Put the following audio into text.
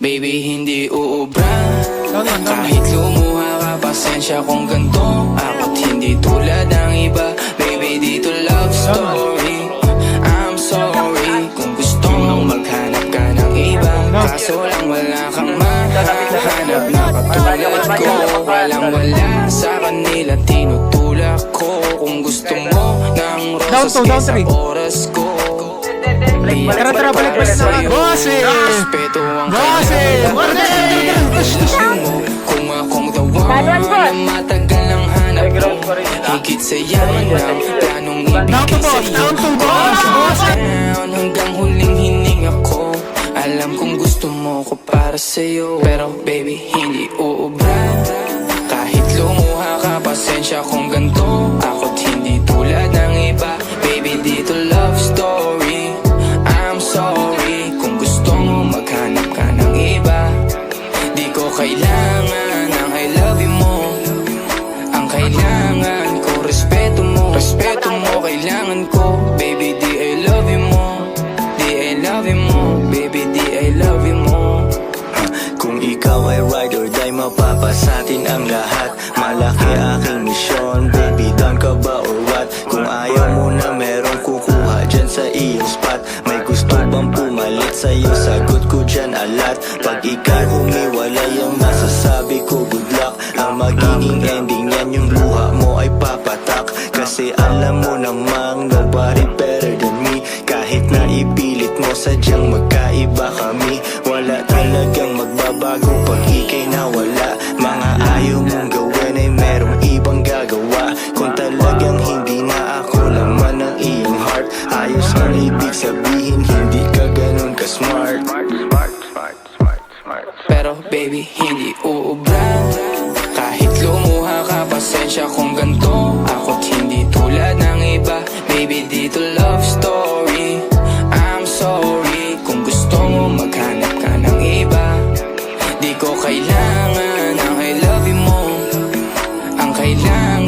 Baby, hindi uubra. Kahit lumuha ka, pasensya kung ganto. Ako't hindi tulad ng iba. Baby, dito love story. I'm sorry kung gusto mong maghanap ka ng iba. Kaso lang wala kang mahanap na katulad ko. Walang wala sa kanila, tinutulak ko. Kung gusto mo ng rosas kesa oras ko. Tara, balik na. Boses! Respeto ang kung akong the one na matagal ang hanap mo. Higit sa yaman ng planong ibigay sa'yo. Down hanggang huling hininga ko. Alam kong gusto mo ko para sa'yo. Pero baby, hindi uubra. Kahit lumuha ka, pasensya kung ganto. Ako't hindi tulad ng iba. Baby, dito love story. I'm sorry kung gusto mo maghanap ka ng iba. Di ko kailangan ang I love you mo. Ang kailangan ko, respeto mo. Respeto mo, kailangan ko. Baby, di I love you mo. Di I love you mo. Baby, di I love you mo. Kung ikaw ay ride or die, mapapasatin ang lahat. Malaki aking misyon, baby, down ka ba or what? Kung ayaw mo na merong kukuha dyan sa iyong spot. May gusto bang pumalit sa'yo, sagot ko dyan alat. Pag ikaw humiwalay, ang masasabi ko good luck. Ang magiging ending yan, yung luha mo ay papatak. Kasi alam mo namang nobody better than me. Kahit na ipilit mo, sadyang magkaiba kami. Wala talagang magbabago pag ika'y nawala. Mga ayaw mong gawin ay merong ibang gagawa. Kung talagang hindi na ako laman ng iyong heart, ayos ang ibig sabihin, hindi ka ganun ka-smart. Pero baby, hindi uubra. Kahit lumuha ka, pasensya kung ganto. Ako't hindi tulad ng iba. Baby, dito love story. I'm sorry kung gusto mo maghanap ka ng iba. Di ko kailangan ang I love you mo. Ang kailangan